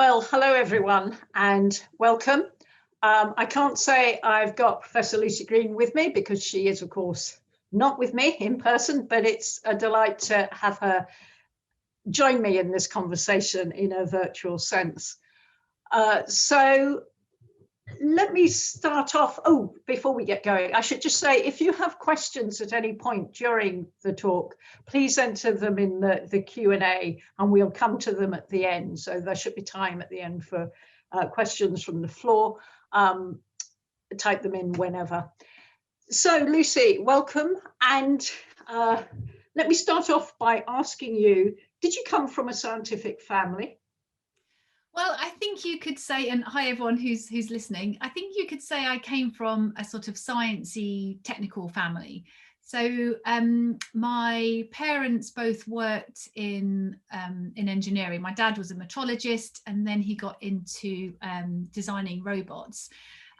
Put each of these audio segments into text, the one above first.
Well, hello everyone and welcome. I can't say I've got Professor Lucie Green with me because she is, of course, not with me in person, but it's a delight to have her join me in this conversation in a virtual sense. So let me start off. Oh, before we get going, I should just say, if you have questions at any point during the talk, please enter them in the Q&A and we'll come to them at the end. So there should be time at the end for questions from the floor. Type them in whenever. So Lucie, welcome. And let me start off by asking you, did you come from a scientific family? Well, I think you could say, and hi everyone who's listening, I think you could say I came from a sort of sciencey technical family. So my parents both worked in engineering. My dad was a metrologist and then he got into designing robots.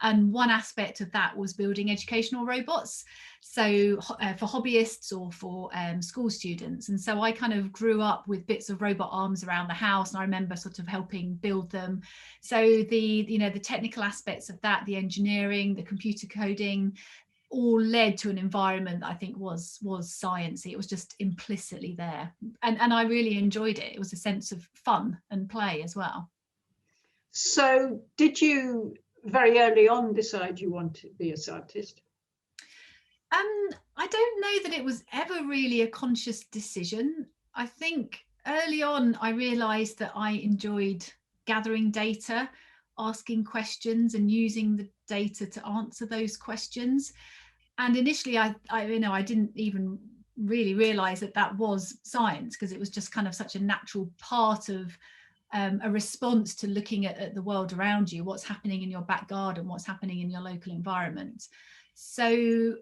And one aspect of that was building educational robots, so for hobbyists or for school students. And so I kind of grew up with bits of robot arms around the house, and I remember sort of helping build them. So the technical aspects of that, the engineering, the computer coding, all led to an environment that I think was sciencey. It was just implicitly there, and I really enjoyed it. It was a sense of fun and play as well. So did you very early on decide you want to be a scientist? I don't know that it was ever really a conscious decision. I think early on I realized that I enjoyed gathering data, asking questions and using the data to answer those questions. And initially I didn't even really realize that was science, because it was just kind of such a natural part of a response to looking at the world around you, what's happening in your back garden, what's happening in your local environment. So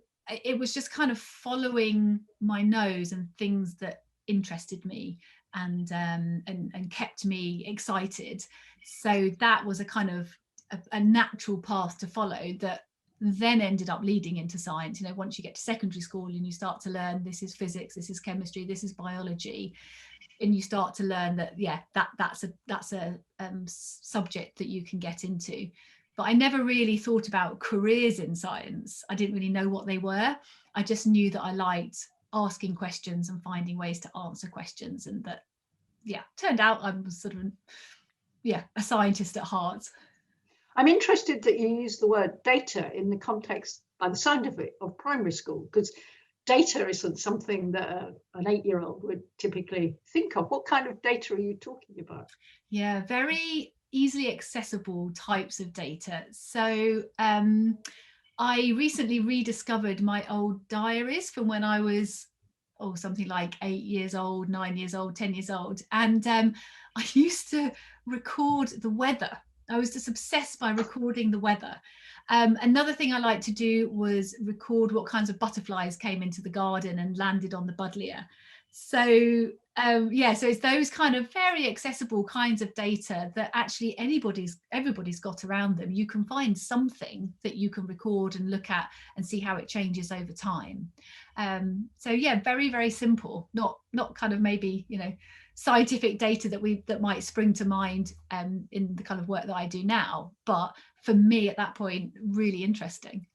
it was just kind of following my nose and things that interested me and kept me excited. So that was a kind of a natural path to follow that then ended up leading into science. Once you get to secondary school and you start to learn this is physics, this is chemistry, this is biology, and you start to learn that that's a subject that you can get into. But I never really thought about careers in science. I didn't really know what they were. I just knew that I liked asking questions and finding ways to answer questions, and that turned out I was sort of a scientist at heart. I'm interested that you use the word data in the context, by the sound of it, of primary school, because data isn't something that an 8-year-old would typically think of. What kind of data are you talking about? Yeah, very easily accessible types of data. So I recently rediscovered my old diaries from when I was something like 8 years old, 9 years old, 10 years old. And I used to record the weather. I was just obsessed by recording the weather. Another thing I liked to do was record what kinds of butterflies came into the garden and landed on the buddleia. So so it's those kind of very accessible kinds of data that actually everybody's got around them. You can find something that you can record and look at and see how it changes over time. Very, very simple, not kind of maybe scientific data that might spring to mind in the kind of work that I do now, but for me at that point really interesting.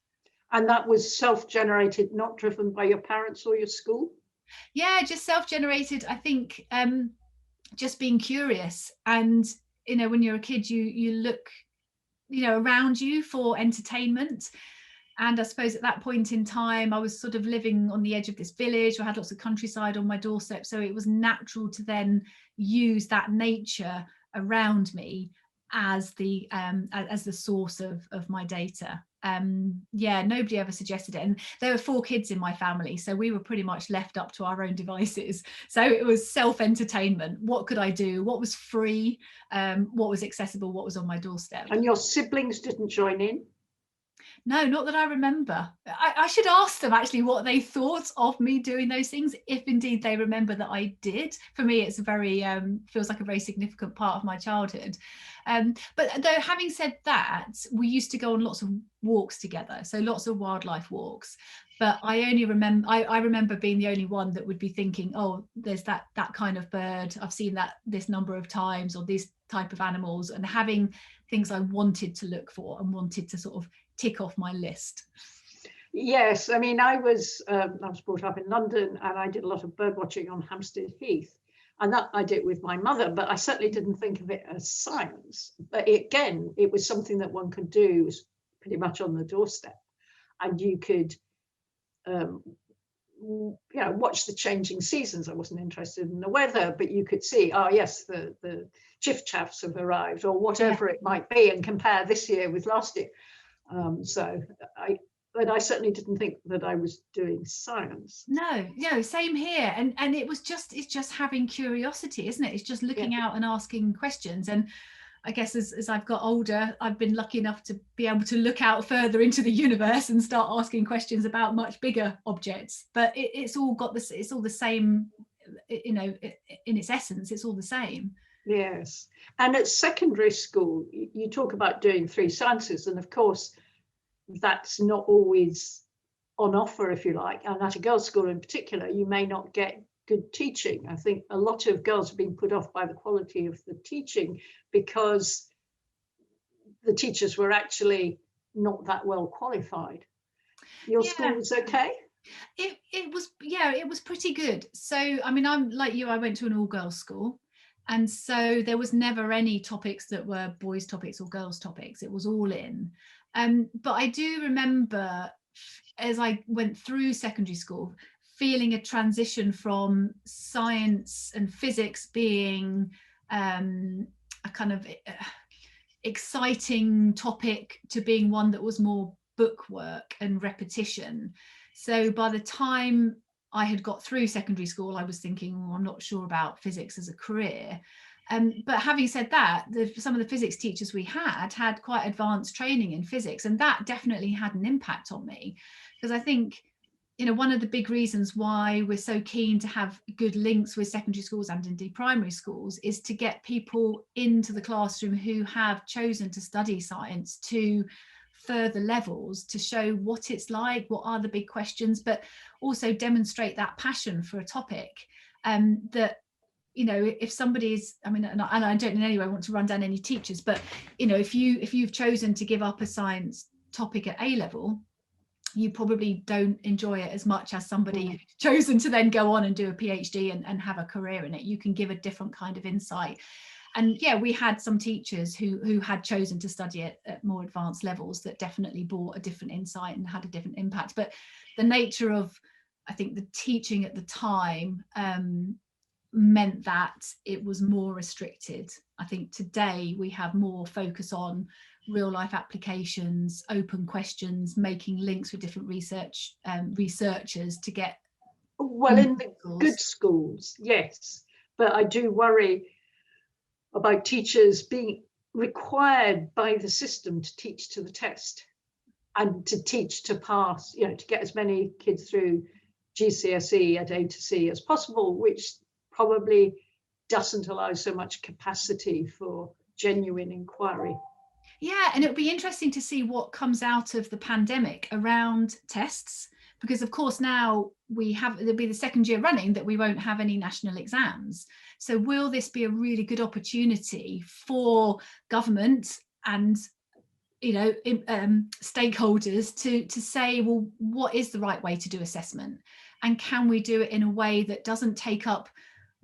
And that was self-generated, not driven by your parents or your school? Yeah, just self-generated. I think just being curious, and when you're a kid you look around you for entertainment. And I suppose at that point in time I was sort of living on the edge of this village. I had lots of countryside on my doorstep, so it was natural to then use that nature around me as the source of my data. Nobody ever suggested it, and there were 4 kids in my family, so we were pretty much left up to our own devices. So it was self-entertainment. What could I do? What was free? What was accessible? What was on my doorstep? And your siblings didn't join in? No, not that I remember. I should ask them actually what they thought of me doing those things, if indeed they remember that I did. For me, it's a very feels like a very significant part of my childhood. But though, having said that, we used to go on lots of walks together, so lots of wildlife walks. But I remember being the only one that would be thinking, oh, there's that kind of bird, I've seen that this number of times, or these type of animals, and having things I wanted to look for and wanted to sort of tick off my list. Yes, I mean, I was brought up in London, and I did a lot of bird watching on Hampstead Heath, and that I did with my mother, but I certainly didn't think of it as science. But again, it was something that one could do. It was pretty much on the doorstep, and you could watch the changing seasons. I wasn't interested in the weather, but you could see, oh yes, the chiff-chaffs have arrived, or whatever it might be, and compare this year with last year. But I certainly didn't think that I was doing science. No, same here. And it's just having curiosity, isn't it? It's just looking out and asking questions. And I guess as I've got older, I've been lucky enough to be able to look out further into the universe and start asking questions about much bigger objects. But it's all the same, in its essence, it's all the same. Yes. And at secondary school, you talk about doing 3 sciences, and of course, that's not always on offer, if you like. And at a girls' school in particular, you may not get good teaching. I think a lot of girls have been put off by the quality of the teaching because the teachers were actually not that well qualified. Your school was okay? It was pretty good. So, I mean, I'm like you, I went to an all-girls school. And so there was never any topics that were boys' topics or girls' topics. It was all in. But I do remember, as I went through secondary school, feeling a transition from science and physics being a kind of exciting topic to being one that was more bookwork and repetition. So by the time I had got through secondary school, I was thinking, I'm not sure about physics as a career. But having said that, some of the physics teachers we had quite advanced training in physics, and that definitely had an impact on me, because I think, one of the big reasons why we're so keen to have good links with secondary schools and indeed primary schools is to get people into the classroom who have chosen to study science to further levels, to show what it's like, what are the big questions, but also demonstrate that passion for a topic. That if somebody's, and I don't in any way want to run down any teachers, but if you've chosen to give up a science topic at A level, you probably don't enjoy it as much as somebody who's chosen to then go on and do a PhD and have a career in it. You can give a different kind of insight. And we had some teachers who had chosen to study it at more advanced levels that definitely brought a different insight and had a different impact. But the nature of, I think, the teaching at the time meant that it was more restricted. I think today we have more focus on real life applications, open questions, making links with different researchers to get in the good schools, yes, but I do worry about teachers being required by the system to teach to the test and to teach to pass, to get as many kids through GCSE at A to C as possible, which probably doesn't allow so much capacity for genuine inquiry. Yeah, and it'll be interesting to see what comes out of the pandemic around tests, because of course now there'll be the second year running that we won't have any national exams. So will this be a really good opportunity for government and stakeholders to say, well, what is the right way to do assessment, and can we do it in a way that doesn't take up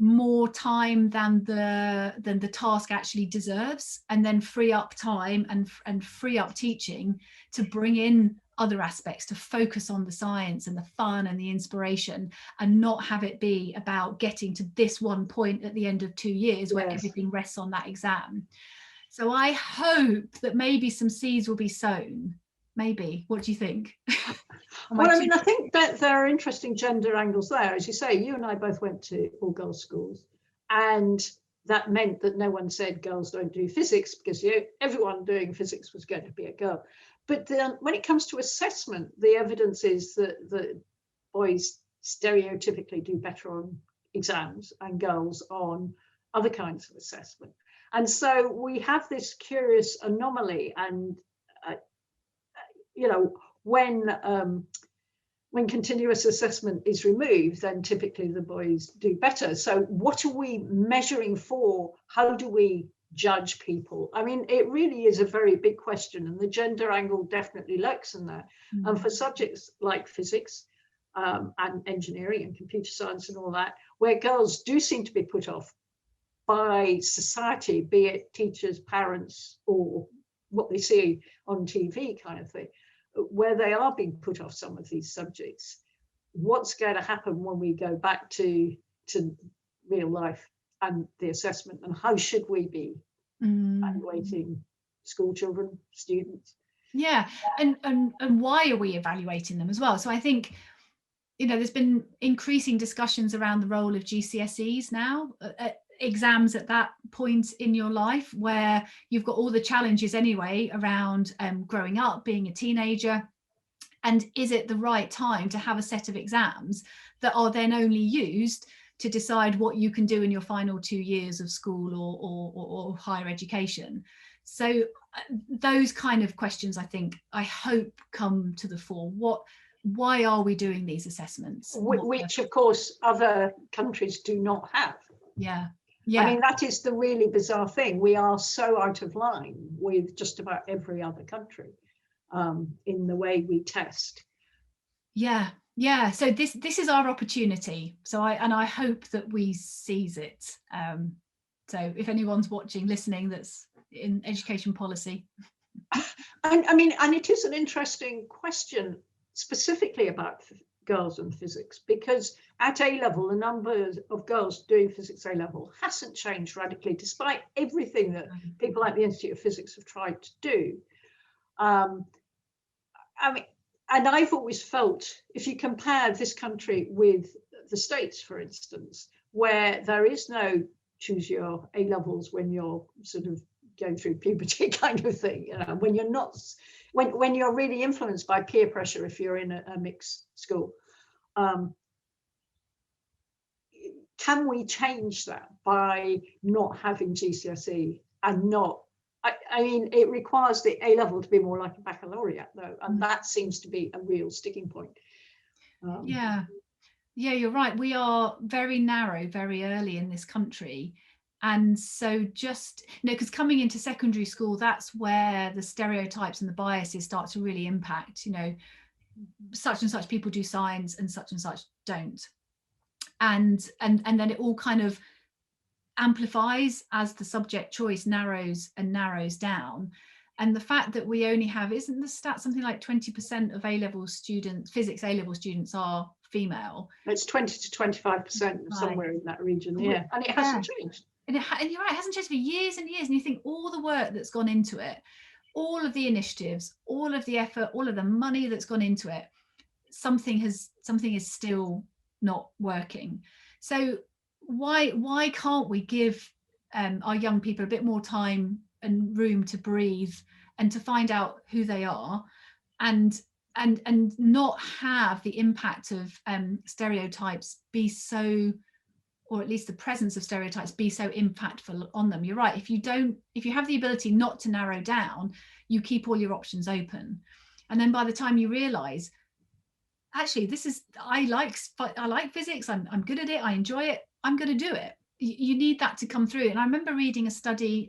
more time than the task actually deserves, and then free up time and free up teaching to bring in other aspects, to focus on the science and the fun and the inspiration, and not have it be about getting to this one point at the end of 2 years where everything rests on that exam. So I hope that maybe some seeds will be sown. Maybe. What do you think? Well, I think that there are interesting gender angles there. As you say, you and I both went to all-girls schools, and that meant that no one said girls don't do physics, because everyone doing physics was going to be a girl. But then when it comes to assessment, the evidence is that the boys stereotypically do better on exams and girls on other kinds of assessment. And so we have this curious anomaly, and when continuous assessment is removed, then typically the boys do better. So what are we measuring for? How do we judge people. I mean, it really is a very big question, and the gender angle definitely lurks in there. And for subjects like physics and engineering and computer science and all that, where girls do seem to be put off by society, be it teachers, parents, or what they see on TV kind of thing, where they are being put off some of these subjects, what's going to happen when we go back to real life and the assessment, and how should we be evaluating school children, students? Yeah, and why are we evaluating them as well? So I think, you know, there's been increasing discussions around the role of GCSEs now, exams at that point in your life where you've got all the challenges anyway around growing up, being a teenager. And is it the right time to have a set of exams that are then only used to decide what you can do in your final 2 years of school or higher education? So those kind of questions, I hope come to the fore. Why are we doing these assessments? Which of course other countries do not have. Yeah. I mean, that is the really bizarre thing. We are so out of line with just about every other country in the way we test. Yeah, so this is our opportunity. So I hope that we seize it. So if anyone's watching, listening, that's in education policy. And I mean, and it is an interesting question specifically about girls and physics, because at A level, the number of girls doing physics A level hasn't changed radically, despite everything that people like the Institute of Physics have tried to do. I mean, and I've always felt, if you compare this country with the States, for instance, where there is no choose your A levels when you're sort of going through puberty kind of thing, you know, when you're not, when you're really influenced by peer pressure, if you're in a mixed school. Can we change that by not having GCSE and not, I mean, it requires the A level to be more like a baccalaureate though, and that seems to be a real sticking point. Yeah, you're right. We are very narrow very early in this country. And so just, you know, because coming into secondary school, that's where the stereotypes and the biases start to really impact, you know, such and such people do science and such don't. And then it all kind of amplifies as the subject choice narrows down. And the fact that we only have, isn't the stat something like 20% of A-level students, physics A-level students are female? It's 20 to 25%, somewhere in that region, yeah. And it hasn't changed. And you're right, it hasn't changed for years and years. And you think all the work that's gone into it, all of the initiatives, all of the effort, all of the money that's gone into it, something is still not working. So why can't we give our young people a bit more time and room to breathe and to find out who they are, and not have the impact of stereotypes be so, or at least the presence of stereotypes be so impactful on them? You're right, if you have the ability not to narrow down, you keep all your options open, and then by the time you realize, actually, I like physics, I'm good at it, I enjoy it, I'm going to do it. You need that to come through. And I remember reading a study,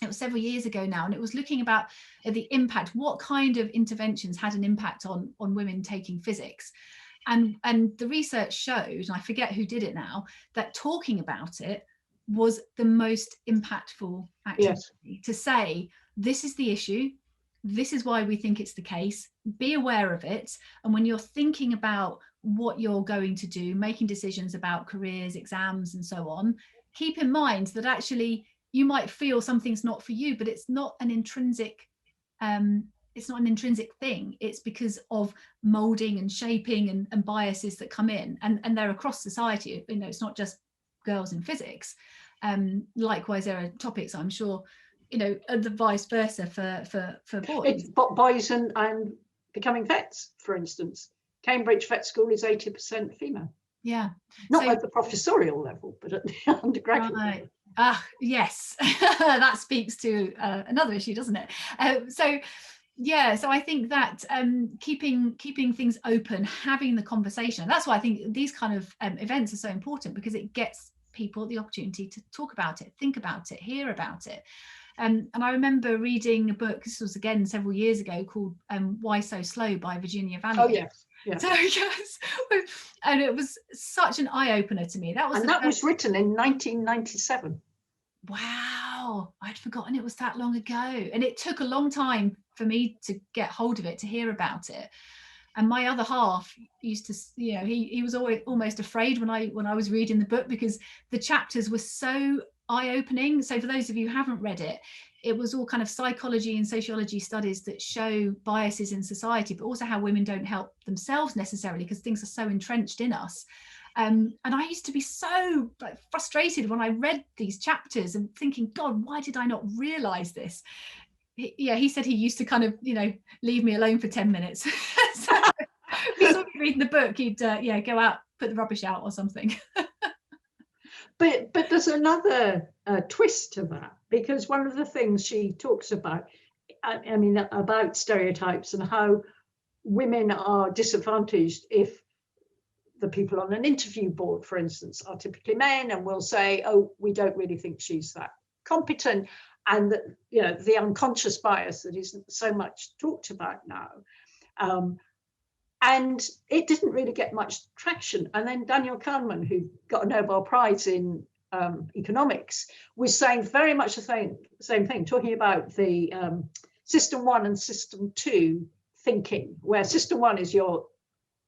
it was several years ago now, and it was looking about the impact, what kind of interventions had an impact on women taking physics. And the research showed, and I forget who did it now, that talking about it was the most impactful activity. Yes. To say, this is the issue, this is why we think it's the case, be aware of it. And when you're thinking about what you're going to do, making decisions about careers, exams, and so on, keep in mind that actually you might feel something's not for you, but it's not an intrinsic thing. It's because of molding and shaping and biases that come in, and they're across society. You know, it's not just girls in physics. Likewise, there are topics, I'm sure, you know, the vice versa for boys. Boys and becoming vets, for instance. Cambridge Vet School is 80% female. Yeah. Not at the professorial level, but at the undergraduate level. Yes, that speaks to another issue, doesn't it? So I think that keeping things open, having the conversation, that's why I think these kind of events are so important, because it gets people the opportunity to talk about it, think about it, hear about it. And I remember reading a book, this was again several years ago, called Why So Slow by Virginia Valier. Oh, yes. Yeah. So, yes, and it was such an eye-opener to me. That was written in 1997. Wow, I'd forgotten it was that long ago. And it took a long time for me to get hold of it, to hear about it. And my other half used to, he was always almost afraid when I was reading the book, because the chapters were so eye-opening. So for those of you who haven't read it, it was all kind of psychology and sociology studies that show biases in society, but also how women don't help themselves necessarily because things are so entrenched in us. And I used to be so frustrated when I read these chapters and thinking, God, why did I not realize this? He said he used to kind of, leave me alone for 10 minutes. So if he saw me reading the book, he'd go out, put the rubbish out or something. But there's another twist to that, because one of the things she talks about, about stereotypes and how women are disadvantaged if the people on an interview board, for instance, are typically men, and will say, oh, we don't really think she's that competent, and that, the unconscious bias that isn't so much talked about now. And it didn't really get much traction. And then Daniel Kahneman, who got a Nobel Prize in economics, was saying very much the same thing, talking about the system 1 and system 2 thinking, where system 1 is your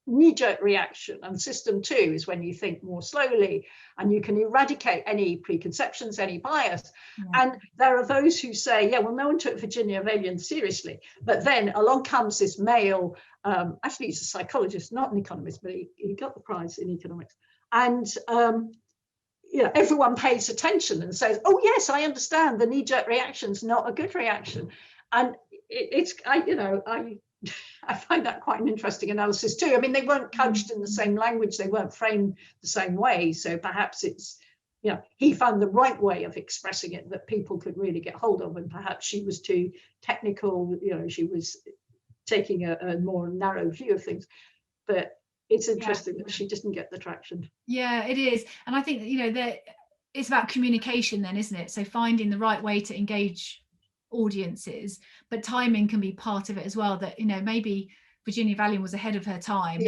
knee-jerk reaction, and system 2 is when you think more slowly and you can eradicate any preconceptions, any bias. Yeah. And there are those who say, yeah, well, no one took Virginia Valier seriously, but then along comes this male, actually he's a psychologist, not an economist, but he got the prize in economics, and everyone pays attention and says, oh yes, I understand, the knee-jerk reaction's not a good reaction. And I find that quite an interesting analysis too. I mean, they weren't couched in the same language, they weren't framed the same way. So perhaps it's, he found the right way of expressing it that people could really get hold of, and perhaps she was too technical, she was taking a more narrow view of things. But it's interesting that she didn't get the traction. Yeah, it is. And I think, that it's about communication then, isn't it? So finding the right way to engage audiences, but timing can be part of it as well, that maybe Virginia Valier was ahead of her time,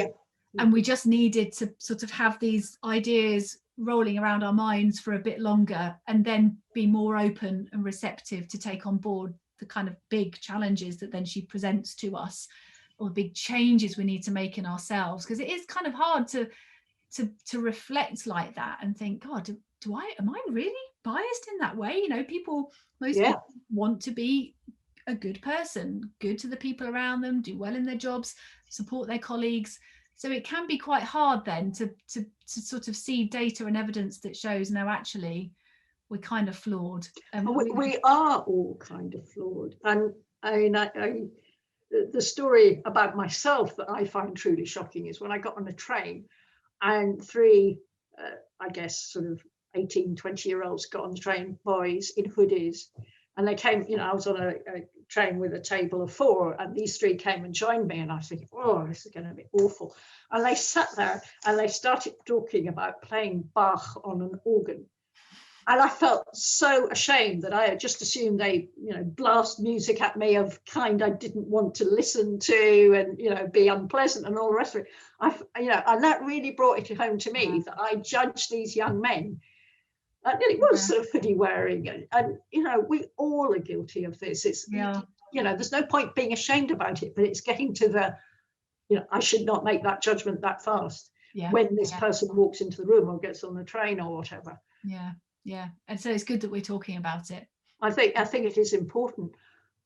and we just needed to sort of have these ideas rolling around our minds for a bit longer, and then be more open and receptive to take on board the kind of big challenges that then she presents to us, or big changes we need to make in ourselves, because it is kind of hard to reflect like that and think, God, am I really biased in that way? Most people want to be a good person, good to the people around them, do well in their jobs, support their colleagues. So it can be quite hard then to sort of see data and evidence that shows, no, actually we're kind of flawed. We are all kind of flawed. And the story about myself that I find truly shocking is when I got on a train and three, I guess, sort of 18, 20-year-olds got on the train, boys in hoodies, and they came, I was on a train with a table of 4, and these 3 came and joined me, and I was thinking, oh, this is going to be awful. And they sat there and they started talking about playing Bach on an organ. And I felt so ashamed that I had just assumed they, blast music at me of kind I didn't want to listen to, and, be unpleasant and all the rest of it. And that really brought it home to me that I judged these young men. And it was sort of hoodie wearing, and we all are guilty of this. It's there's no point being ashamed about it, but it's getting to the, I should not make that judgment that fast when this person walks into the room or gets on the train or whatever. Yeah, and so it's good that we're talking about it. I think it is important.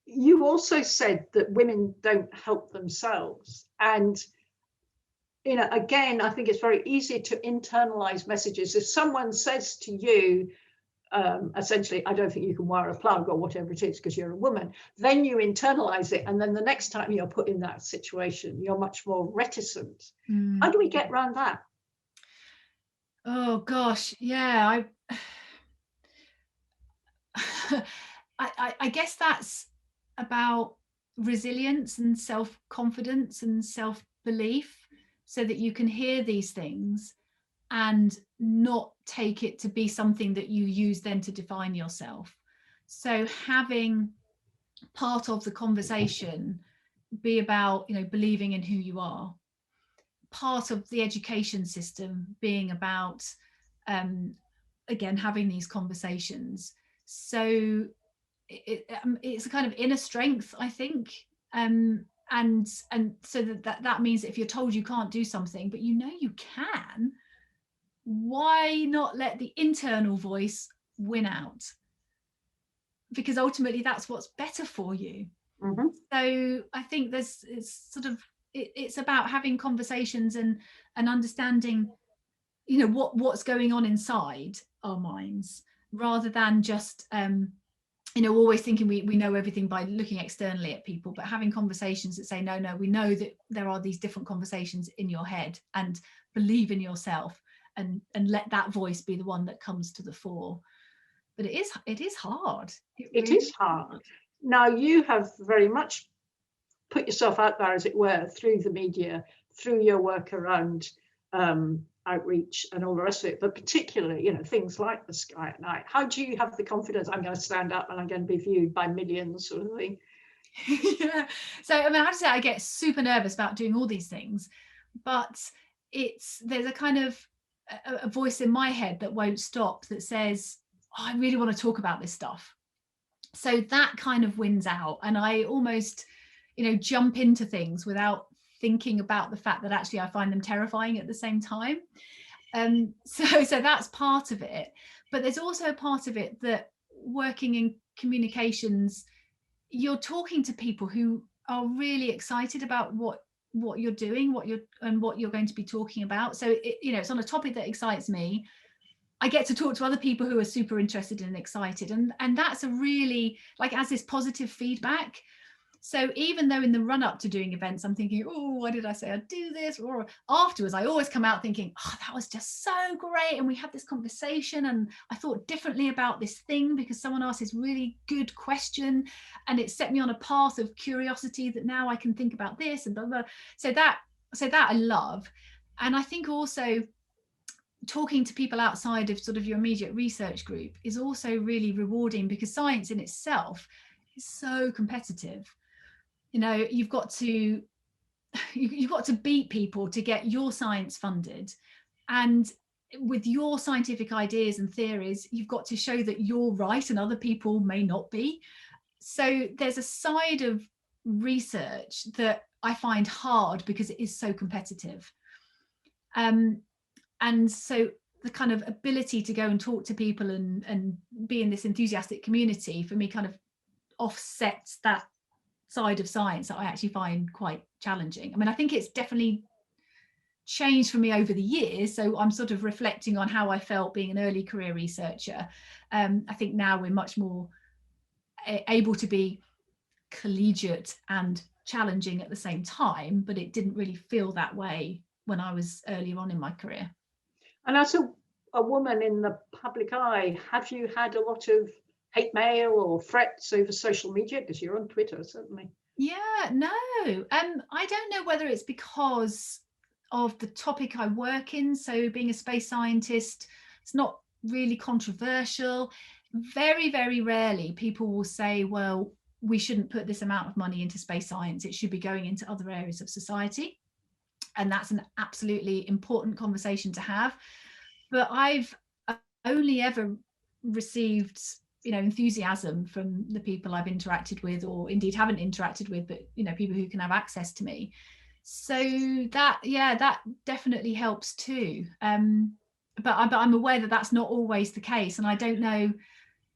You also said that women don't help themselves, and again, I think it's very easy to internalize messages. If someone says to you, essentially, I don't think you can wire a plug or whatever it is because you're a woman, then you internalize it, and then the next time you're put in that situation, you're much more reticent. How do we get around that? Oh gosh, yeah, I guess that's about resilience and self-confidence and self-belief, so that you can hear these things and not take it to be something that you use then to define yourself. So having part of the conversation be about, believing in who you are, part of the education system being about, again, having these conversations. So it's a kind of inner strength, I think. And so that means that if you're told you can't do something, but you can, why not let the internal voice win out? Because ultimately that's what's better for you. Mm-hmm. So I think it's about having conversations and understanding, what's going on inside our minds, rather than just always thinking we know everything by looking externally at people, but having conversations that say, no, we know that there are these different conversations in your head, and believe in yourself, and let that voice be the one that comes to the fore. But it is hard. It is hard. Now, you have very much put yourself out there, as it were, through the media, through your work around outreach and all the rest of it, but particularly, things like The Sky at Night. How do you have the confidence, I'm going to stand up and I'm going to be viewed by millions, sort of thing? Yeah. So, I have to say, I get super nervous about doing all these things, but there's a kind of a voice in my head that won't stop, that says, oh, I really want to talk about this stuff. So that kind of wins out, and I almost, jump into things without thinking about the fact that actually I find them terrifying at the same time. So that's part of it. But there's also a part of it that, working in communications, you're talking to people who are really excited about what you're doing, what you're going to be talking about. So it's on a topic that excites me. I get to talk to other people who are super interested and excited, and that's a really, as this positive feedback. So even though in the run up to doing events, I'm thinking, oh, why did I say I'd do this? Or afterwards, I always come out thinking, oh, that was just so great. And we had this conversation, and I thought differently about this thing because someone asked this really good question, and it set me on a path of curiosity that now I can think about this and blah, blah. So that I love. And I think also talking to people outside of sort of your immediate research group is also really rewarding, because science in itself is so competitive. You've got to beat people to get your science funded, and with your scientific ideas and theories, you've got to show that you're right and other people may not be. So there's a side of research that I find hard because it is so competitive. And so the kind of ability to go and talk to people and be in this enthusiastic community, for me, kind of offsets that side of science that I actually find quite challenging. I think it's definitely changed for me over the years. So I'm sort of reflecting on how I felt being an early career researcher. I think now we're much more able to be collegiate and challenging at the same time, but it didn't really feel that way when I was earlier on in my career. And as a woman in the public eye, have you had a lot of hate mail or threats over social media? Because you're on Twitter, certainly. Yeah, no. I don't know whether it's because of the topic I work in. So being a space scientist, it's not really controversial. Very, very rarely people will say, well, we shouldn't put this amount of money into space science. It should be going into other areas of society. And that's an absolutely important conversation to have. But I've only ever received, enthusiasm from the people I've interacted with, or indeed haven't interacted with, but, people who can have access to me. So that definitely helps too. But I'm aware that that's not always the case. And I don't know.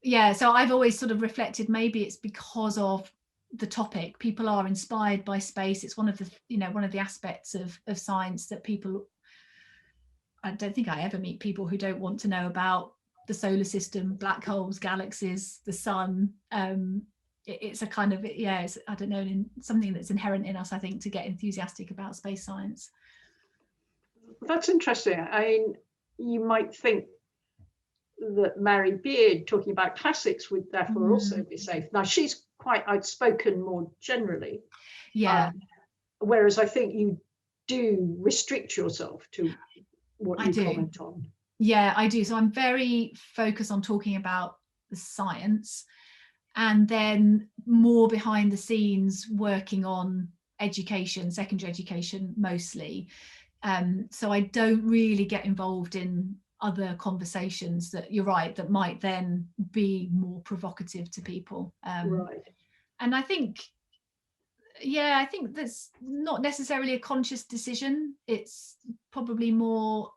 Yeah. So I've always sort of reflected, maybe it's because of the topic. People are inspired by space. It's one of the aspects of science that people, I don't think I ever meet people who don't want to know about the solar system, black holes, galaxies, the sun. It's a kind of, it's, I don't know, something that's inherent in us, I think, to get enthusiastic about space science. That's interesting. You might think that Mary Beard talking about classics would therefore also be safe. Now, she's quite outspoken more generally. Yeah. Whereas I think you do restrict yourself to what I you do. comment on. Yeah, I do. So I'm very focused on talking about the science, and then more behind the scenes working on education, secondary education mostly. So I don't really get involved in other conversations that, you're right, that might then be more provocative to people. Right. And I think, yeah, I think that's not necessarily a conscious decision. It's probably more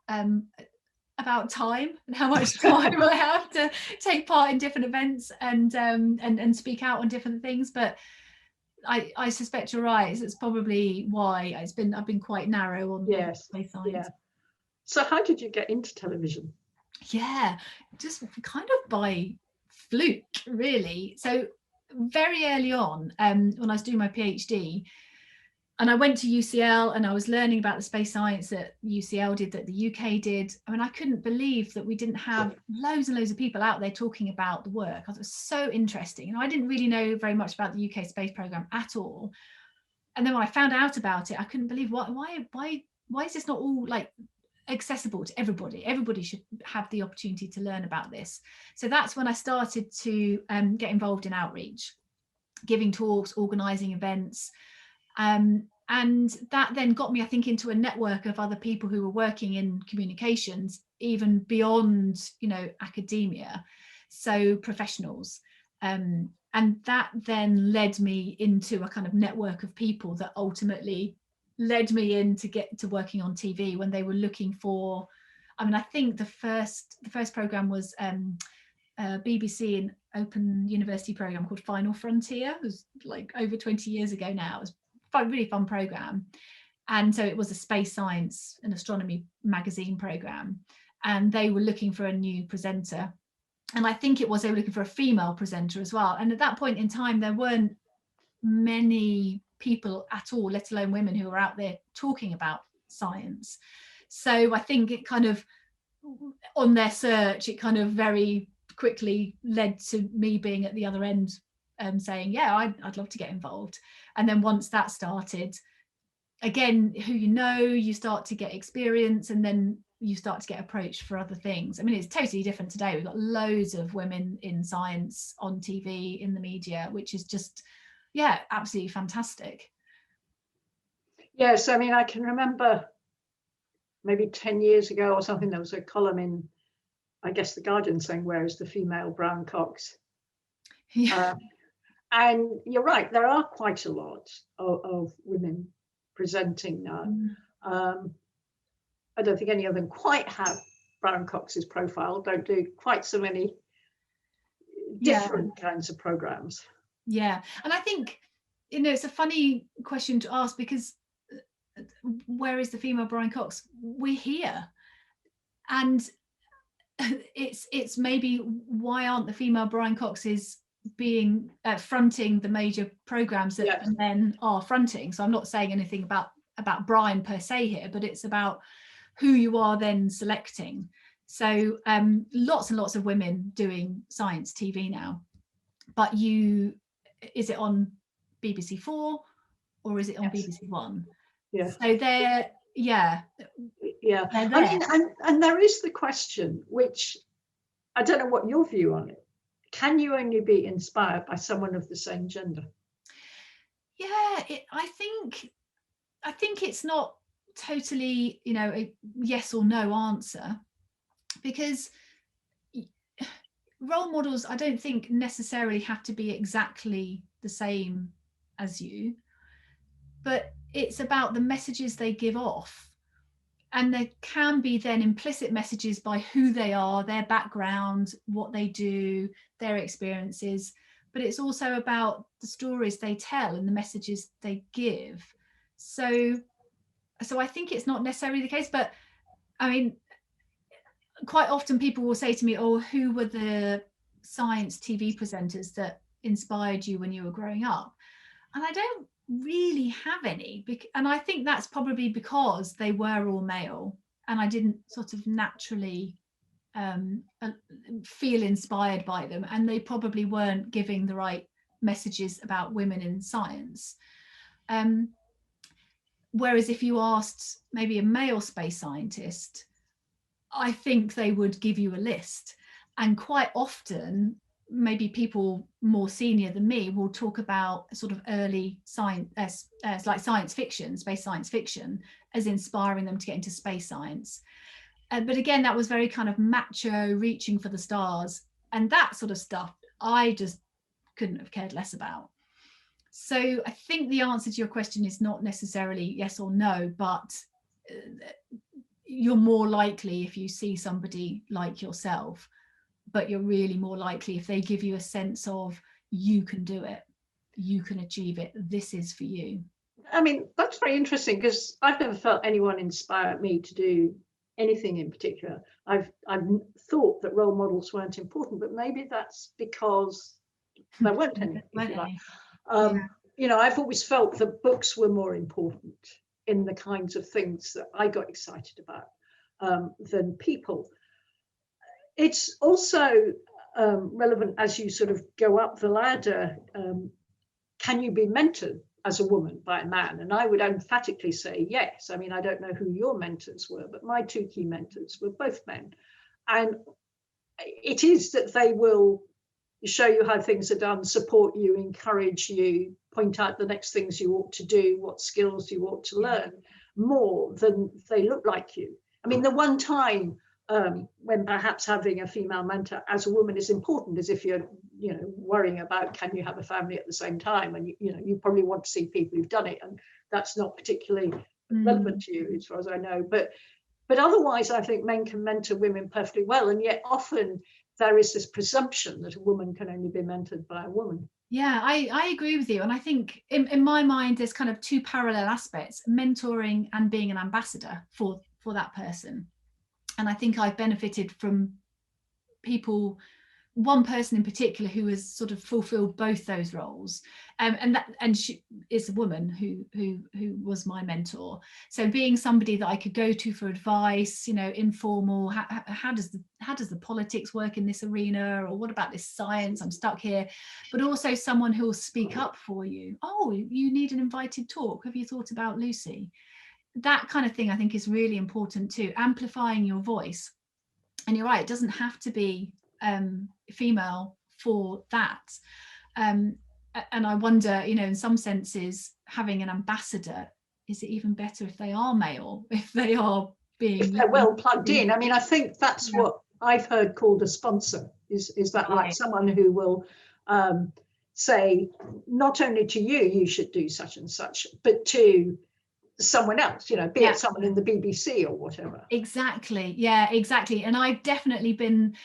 about time and how much time I have to take part in different events and speak out on different things. But I suspect you're right. It's probably why I've been quite narrow on Yes. both sides. Yeah. So how did you get into television? Yeah, just kind of by fluke, really. So very early on, when I was doing my PhD, and I went to UCL and I was learning about the space science that UCL did, that the UK did. I mean, I couldn't believe that we didn't have loads and loads of people out there talking about the work. I thought it was so interesting. And I didn't really know very much about the UK space program at all. And then when I found out about it, I couldn't believe why is this not all like accessible to everybody? Everybody should have the opportunity to learn about this. So that's when I started to get involved in outreach, giving talks, organising events. And that then got me, I think, into a network of other people who were working in communications, even beyond, academia, so professionals. And that then led me into a kind of network of people that ultimately led me in to get to working on TV when they were looking for, I mean, I think the first program was BBC and Open University program called Final Frontier. It was like over 20 years ago now. It was a really fun program. And so it was a space science and astronomy magazine program. And they were looking for a new presenter. And I think they were looking for a female presenter as well. And at that point in time, there weren't many people at all, let alone women, who were out there talking about science. So I think it kind of, on their search, it kind of very quickly led to me being at the other end, saying, yeah, I'd love to get involved. And then once that started, again, who you start to get experience, and then you start to get approached for other things. I mean, it's totally different today. We've got loads of women in science on TV, in the media, which is just, yeah, absolutely fantastic. Yes, I mean, I can remember maybe 10 years ago or something, there was a column in, I guess, The Guardian saying, where is the female Brown Cox? Yeah. And you're right, there are quite a lot of women presenting now. I don't think any of them quite have Brown Cox's profile, don't do quite so many different kinds of programs. Yeah, and I think, it's a funny question to ask, because where is the female Brian Cox? We're here. And it's maybe, why aren't the female Brian Coxes being fronting the major programs that men are fronting? So I'm not saying anything about Brian per se here, but it's about who you are then selecting. So lots and lots of women doing science TV now, but is it on BBC 4 or is it on BBC 1? Yeah. So they're, yeah. I mean, and there is the question, which I don't know what your view on it. Can you only be inspired by someone of the same gender? Yeah, I think it's not totally, a yes or no answer, because role models, I don't think necessarily have to be exactly the same as you, but it's about the messages they give off. And there can be then implicit messages by who they are, their background, what they do, their experiences, but it's also about the stories they tell and the messages they give. So I think it's not necessarily the case, but I mean, quite often people will say to me, oh, who were the science TV presenters that inspired you when you were growing up? And I don't really have any, and I think that's probably because they were all male and I didn't sort of naturally feel inspired by them, and they probably weren't giving the right messages about women in science. Whereas if you asked maybe a male space scientist, I think they would give you a list. And quite often, maybe people more senior than me will talk about sort of early science, as like science fiction, space science fiction, as inspiring them to get into space science. But again, that was very kind of macho, reaching for the stars. And that sort of stuff, I just couldn't have cared less about. So I think the answer to your question is not necessarily yes or no, but you're more likely if you see somebody like yourself, but you're really more likely if they give you a sense of you can do it, you can achieve it, this is for you. I mean, that's very interesting, because I've never felt anyone inspire me to do anything in particular. I've thought that role models weren't important, but maybe that's because there weren't any, if you like. You know, I've always felt that books were more important in the kinds of things that I got excited about than people. It's also relevant as you sort of go up the ladder. Can you be mentored as a woman by a man? And I would emphatically say yes. I mean, I don't know who your mentors were, but my two key mentors were both men. And it is that they will show you how things are done, support you, encourage you, point out the next things you ought to do, what skills you ought to learn, more than they look like you. I mean, the one time when perhaps having a female mentor as a woman is important is if you're, you know, worrying about can you have a family at the same time, and you probably want to see people who've done it, and that's not particularly relevant to you as far as I know. But otherwise, I think men can mentor women perfectly well, and yet often there is this presumption that a woman can only be mentored by a woman. Yeah, I agree with you. And I think in my mind, there's kind of two parallel aspects, mentoring and being an ambassador for that person. And I think I've benefited from people, one person in particular who has sort of fulfilled both those roles, and she is a woman who was my mentor. So being somebody that I could go to for advice, you know, informal, how does the politics work in this arena, or what about this science, I'm stuck here, but also someone who will speak up for you. Oh, you need an invited talk, have you thought about Lucie? That kind of thing I think is really important too, amplifying your voice. And you're right, it doesn't have to be female for that. And I wonder, you know, in some senses, having an ambassador, is it even better if they are male, if they are being, if they're well plugged in? I mean, I think that's what I've heard called a sponsor, is that right, like someone who will say not only to you should do such and such, but to someone else, you know, be it someone in the BBC or whatever. Exactly. Yeah, exactly. And I've definitely been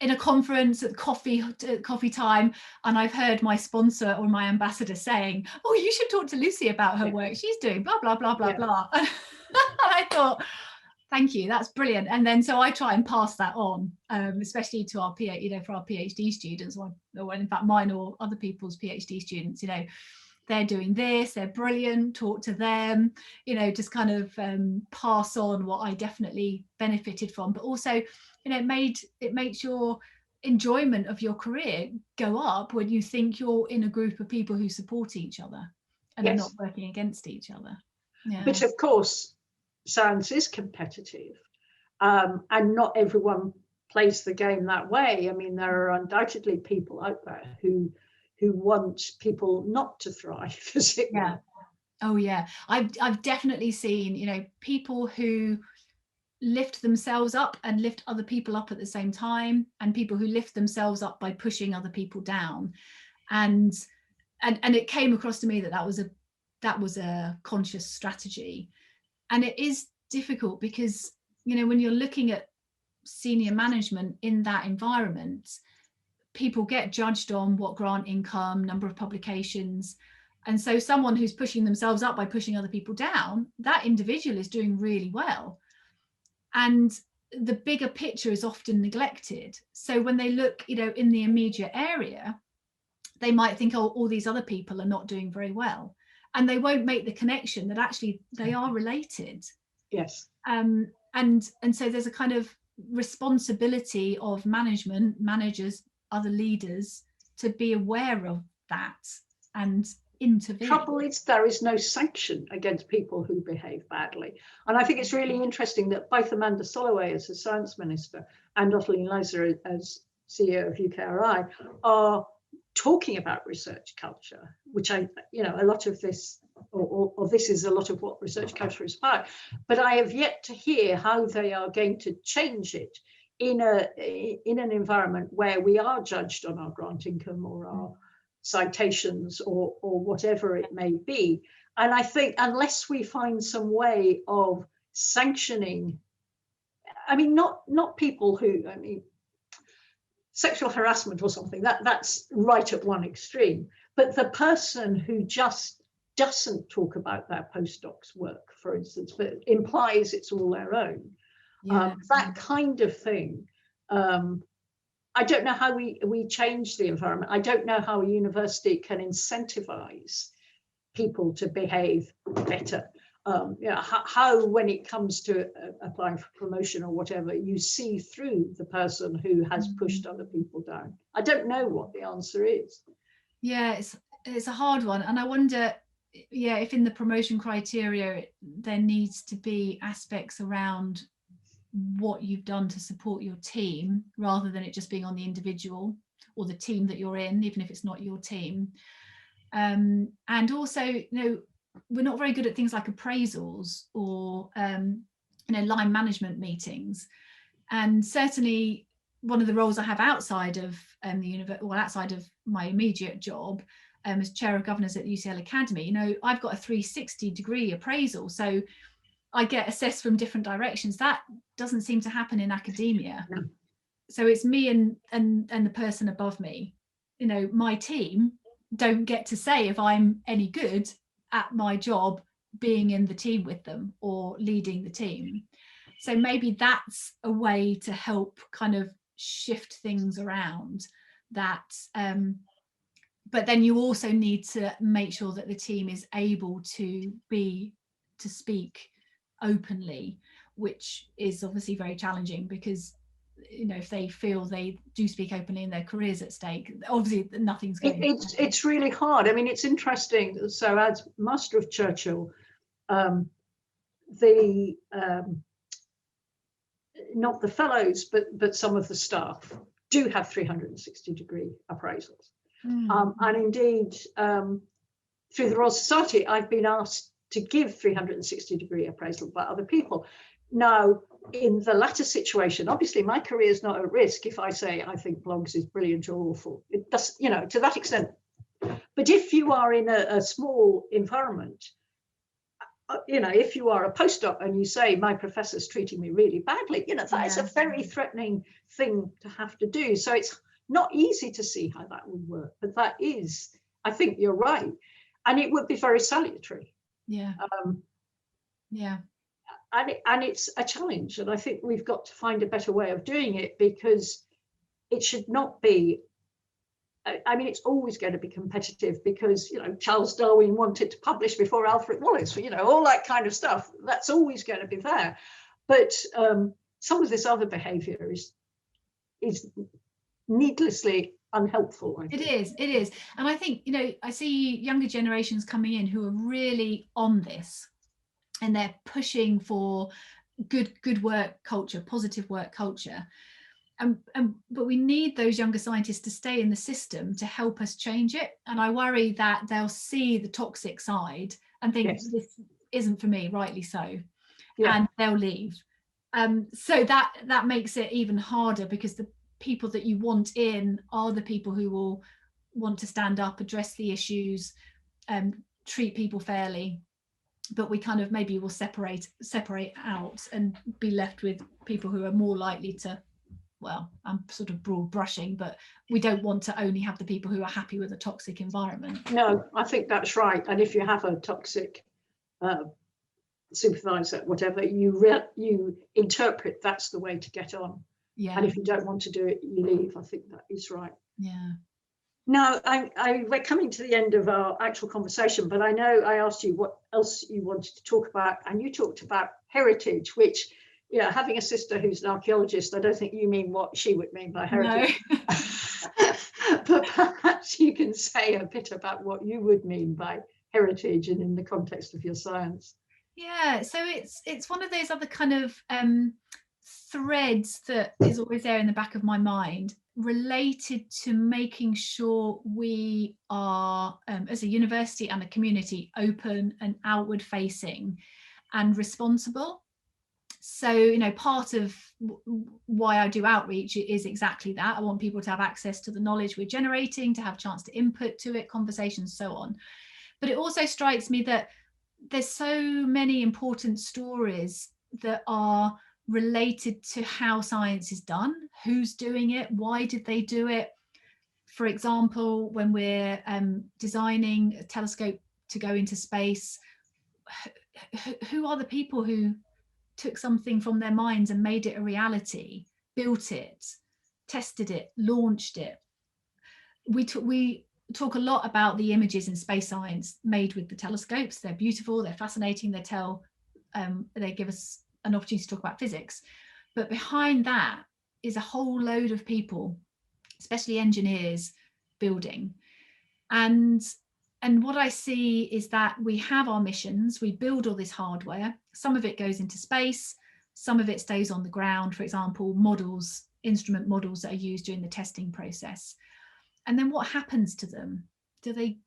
in a conference at coffee time, and I've heard my sponsor or my ambassador saying, oh, you should talk to Lucie about her work, she's doing blah blah blah blah blah. And I thought, thank you, that's brilliant. And then so I try and pass that on, especially to our for our PhD students, or in fact mine or other people's PhD students, you know, they're doing this, they're brilliant, talk to them, you know, just kind of pass on what I definitely benefited from. But also, you know, it makes your enjoyment of your career go up when you think you're in a group of people who support each other and are not working against each other. But of course, science is competitive, and not everyone plays the game that way. I mean, there are undoubtedly people out there who want people not to thrive, as it were. Oh yeah, I've definitely seen, you know, people who lift themselves up and lift other people up at the same time, and people who lift themselves up by pushing other people down. And it came across to me that was a conscious strategy. And it is difficult because, you know, when you're looking at senior management in that environment, people get judged on what grant income, number of publications. And so someone who's pushing themselves up by pushing other people down, that individual is doing really well. And the bigger picture is often neglected. So when they look, you know, in the immediate area, they might think, oh, all these other people are not doing very well. And they won't make the connection that actually they are related. Yes. And so there's a kind of responsibility of managers, other leaders, to be aware of that. And intervene. Trouble is, there is no sanction against people who behave badly. And I think it's really interesting that both Amanda Soloway as the science minister and Ottoline Loza as CEO of UKRI are talking about research culture, which a lot of this, or this is a lot of what research culture is about. But I have yet to hear how they are going to change it in an environment where we are judged on our grant income or our citations or whatever it may be. And I think unless we find some way of sanctioning, I mean, not people who, I mean, sexual harassment or something, that's right at one extreme, but the person who just doesn't talk about their postdoc's work, for instance, but implies it's all their own, that kind of thing. I don't know how we change the environment. I don't know how a university can incentivize people to behave better. How when it comes to applying for promotion or whatever, you see through the person who has pushed other people down. I don't know what the answer is. Yeah, it's a hard one. And I wonder, if in the promotion criteria, there needs to be aspects around what you've done to support your team, rather than it just being on the individual or the team that you're in, even if it's not your team. And also, we're not very good at things like appraisals or line management meetings. And certainly one of the roles I have outside of outside of my immediate job as chair of governors at the UCL Academy, I've got a 360-degree appraisal, so I get assessed from different directions. That doesn't seem to happen in academia. No. So it's me and the person above me. My team don't get to say if I'm any good at my job being in the team with them or leading the team. So maybe that's a way to help kind of shift things around that. But then you also need to make sure that the team is able to speak openly, which is obviously very challenging, because if they feel they do speak openly and their careers at stake, obviously nothing's going it's really hard. I mean, it's interesting. So as Master of Churchill, not the fellows, but some of the staff do have 360-degree appraisals. And indeed, through the Royal Society, I've been asked to give 360-degree appraisal by other people. Now, in the latter situation, obviously my career is not at risk if I say I think blogs is brilliant or awful. It does, to that extent. But if you are in a small environment, if you are a postdoc and you say my professor's treating me really badly, that is a very threatening thing to have to do. So it's not easy to see how that would work, but that is, I think you're right, and it would be very salutary. And it's a challenge, and I think we've got to find a better way of doing it, because it should not be, I mean, it's always going to be competitive, because Charles Darwin wanted to publish before Alfred Wallace, all that kind of stuff, that's always going to be there. But some of this other behavior is needlessly unhelpful. It is. And I think, I see younger generations coming in who are really on this, and they're pushing for good work culture, positive work culture. But we need those younger scientists to stay in the system to help us change it. And I worry that they'll see the toxic side and think, this isn't for me, rightly so. And they'll leave. So that makes it even harder, because the people that you want in are the people who will want to stand up, address the issues, treat people fairly. But we kind of maybe will separate out and be left with people who are more likely to, well, I'm sort of broad brushing, but we don't want to only have the people who are happy with a toxic environment. No, I think that's right. And if you have a toxic supervisor, whatever, you interpret that's the way to get on. And if you don't want to do it, you leave. I think that is right. Now, we're coming to the end of our actual conversation, but I know I asked you what else you wanted to talk about, and you talked about heritage, which, having a sister who's an archaeologist, I don't think you mean what she would mean by heritage. But perhaps you can say a bit about what you would mean by heritage and in the context of your science. Yeah, so it's one of those other kind of threads that is always there in the back of my mind, related to making sure we are, as a university and a community, open and outward facing and responsible. So, you know, part of why I do outreach is exactly that. I want people to have access to the knowledge we're generating, to have a chance to input to it, conversations, so on. But it also strikes me that there's so many important stories that are related to how science is done, who's doing it, why did they do it. For example, when we're designing a telescope to go into space, who are the people who took something from their minds and made it a reality, built it, tested it, launched it? We talk a lot about the images in space science made with the telescopes. They're beautiful, they're fascinating, they give us an opportunity to talk about physics. But behind that is a whole load of people, especially engineers, building. And what I see is that we have our missions, we build all this hardware, some of it goes into space, some of it stays on the ground, for example, models, instrument models that are used during the testing process. And then what happens to them? Do they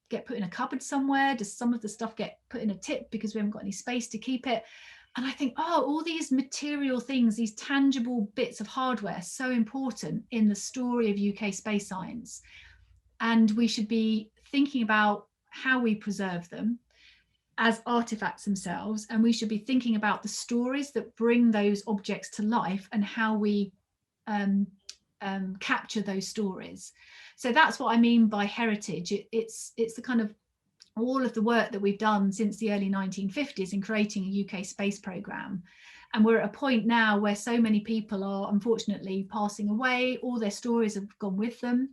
get put in a cupboard somewhere? Does some of the stuff get put in a tip because we haven't got any space to keep it? And I think, oh, all these material things, these tangible bits of hardware, so important in the story of UK space science. And we should be thinking about how we preserve them as artifacts themselves. And we should be thinking about the stories that bring those objects to life and how we capture those stories. So that's what I mean by heritage. It's the kind of all of the work that we've done since the early 1950s in creating a UK space programme. And we're at a point now where so many people are unfortunately passing away, all their stories have gone with them.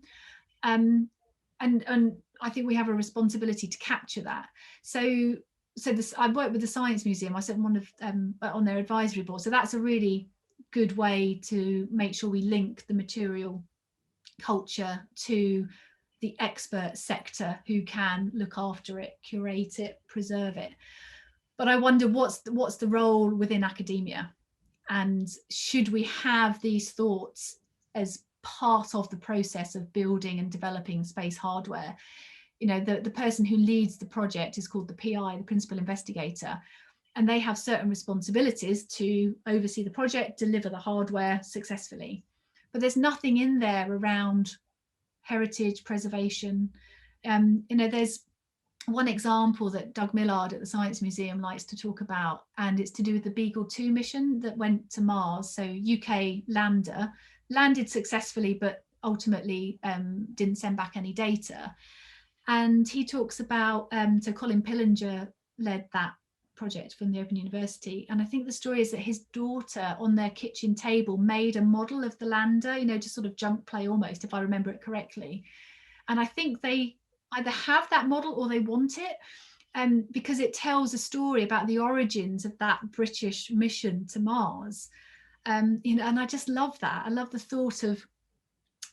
And I think we have a responsibility to capture that. So this, I've worked with the Science Museum. I sit on one of on their advisory board. So that's a really good way to make sure we link the material culture to the expert sector who can look after it, curate it, preserve it. But I wonder what's the role within academia, and should we have these thoughts as part of the process of building and developing space hardware? You know, the person who leads the project is called the PI, the principal investigator, and they have certain responsibilities to oversee the project, deliver the hardware successfully. But there's nothing in there around heritage preservation. You know, there's one example that Doug Millard at the Science Museum likes to talk about, and it's to do with the Beagle 2 mission that went to Mars. So UK lander landed successfully, but ultimately didn't send back any data. And he talks about, so Colin Pillinger led that project from the Open University, and I think the story is that his daughter on their kitchen table made a model of the lander, you know, just sort of junk play almost, if I remember it correctly. And I think they either have that model or they want it, because it tells a story about the origins of that British mission to Mars. You know, and I just love that. I love the thought of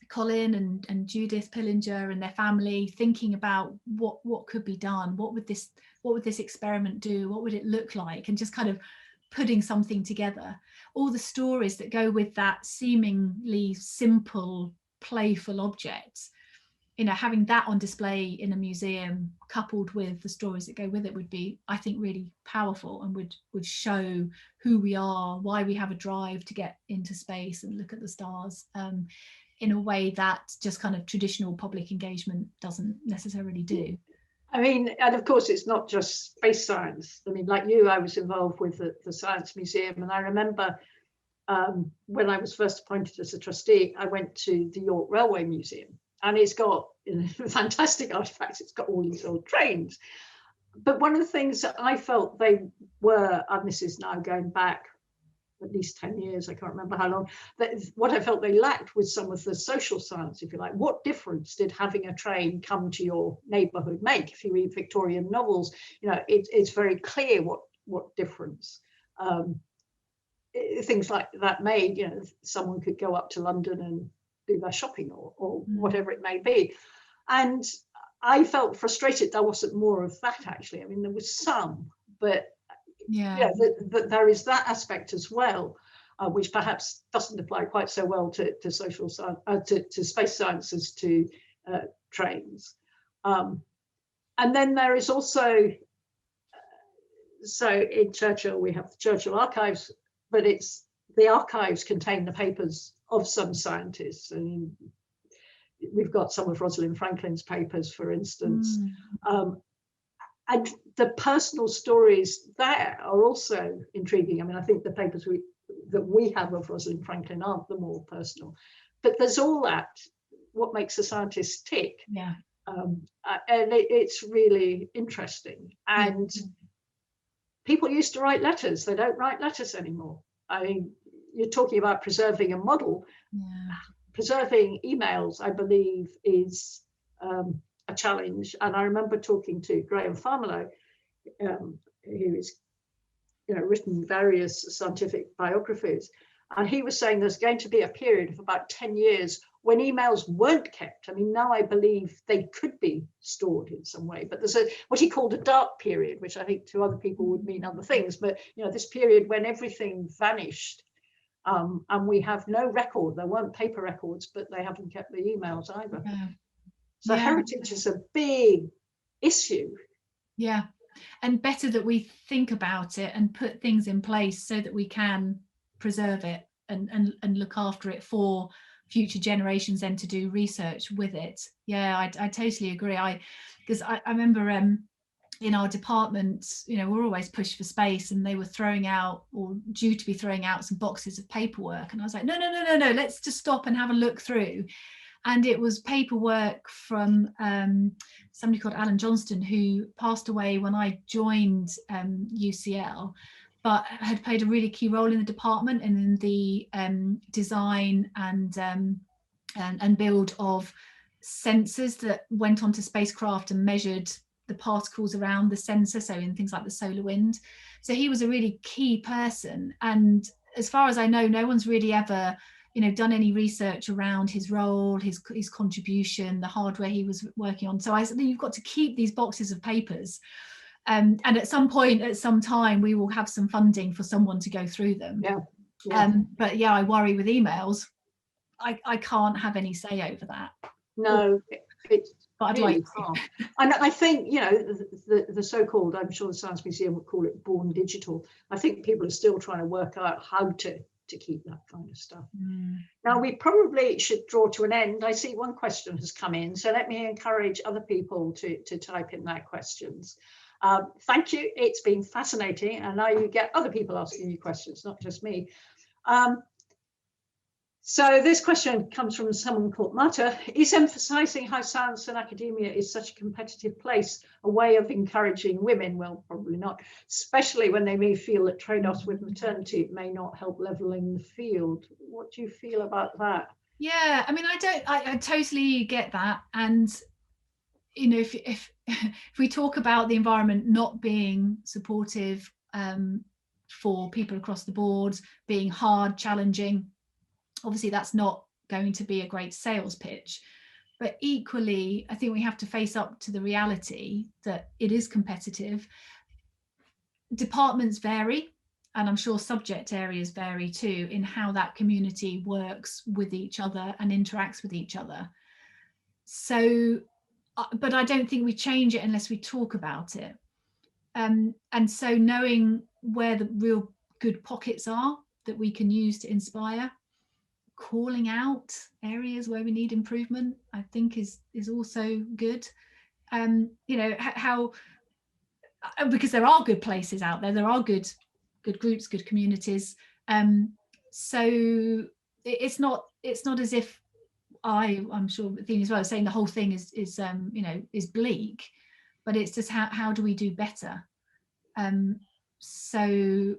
Colin and Judith Pillinger and their family thinking about what could be done, what would this experiment do, what would it look like, and just kind of putting something together. All the stories that go with that seemingly simple, playful object, you know, having that on display in a museum coupled with the stories that go with it would be, I think, really powerful, and would show who we are, why we have a drive to get into space and look at the stars, in a way that just kind of traditional public engagement doesn't necessarily do. I mean, and of course, it's not just space science. I mean, like you, I was involved with the Science Museum, and I remember when I was first appointed as a trustee, I went to the York Railway Museum, and it's got, you know, fantastic artifacts. It's got all these old trains. But one of the things that I felt they were, and this is now going back at least 10 years, I can't remember how long, that what I felt they lacked was some of the social science, if you like. What difference did having a train come to your neighborhood make? If you read Victorian novels, you know, it's very clear what difference things like that made. You know, someone could go up to London and do their shopping or whatever it may be. And I felt frustrated there wasn't more of that, actually. I mean, there was some, but yeah, there is that aspect as well, which perhaps doesn't apply quite so well to social science, to space science as to trains. And then there is also, so in Churchill, we have the Churchill Archives, but it's the archives contain the papers of some scientists. And we've got some of Rosalind Franklin's papers, for instance. And the personal stories there are also intriguing. I mean, I think the papers that we have of Rosalind Franklin aren't the more personal, but there's all that, what makes a scientist tick. Yeah. And it's really interesting. And people used to write letters. They don't write letters anymore. I mean, you're talking about preserving a model. Yeah. Preserving emails, I believe, is a challenge. And I remember talking to Graham Farmelow, who's written various scientific biographies, and he was saying there's going to be a period of about 10 years when emails weren't kept. I mean, now I believe they could be stored in some way, but there's what he called a dark period, which I think to other people would mean other things. But this period when everything vanished, and we have no record. There weren't paper records, but they haven't kept the emails either. Yeah. So heritage is a big issue. Yeah, and better that we think about it and put things in place so that we can preserve it and look after it for future generations and to do research with it. Yeah, I totally agree. Because I remember in our department, we're always pushed for space, and they were throwing out, or due to be throwing out, some boxes of paperwork, and I was like, no, let's just stop and have a look through. And it was paperwork from somebody called Alan Johnston, who passed away when I joined UCL, but had played a really key role in the department and in the design and build of sensors that went onto spacecraft and measured the particles around the sensor, so in things like the solar wind. So he was a really key person, and as far as I know, no one's really ever done any research around his role, his contribution, the hardware he was working on. So I said, you've got to keep these boxes of papers, and at some point, at some time, we will have some funding for someone to go through them. But yeah, I worry with emails, I can't have any say over that. No, it's but I'd really like to. And I think, the so-called, I'm sure the Science Museum would call it born digital. I think people are still trying to work out how to keep that kind of stuff. Now, we probably should draw to an end. I see one question has come in, so let me encourage other people to type in their questions. Thank you. It's been fascinating, and now you get other people asking you questions, not just me. So this question comes from someone called Marta. Is emphasizing how science and academia is such a competitive place a way of encouraging women? Well, probably not, especially when they may feel that trade-offs with maternity may not help leveling the field. What do you feel about that? Yeah, I mean, I totally get that. And, if we talk about the environment not being supportive for people across the board, being hard, challenging, obviously that's not going to be a great sales pitch. But equally, I think we have to face up to the reality that it is competitive. Departments vary, and I'm sure subject areas vary too, in how that community works with each other and interacts with each other. So, but I don't think we change it unless we talk about it. And so knowing where the real good pockets are that we can use to inspire, calling out areas where we need improvement, I think is also good. How, because there are good places out there are good groups, good communities. So it's not as if I'm sure Athena as well saying the whole thing is bleak, but it's just how do we do better? So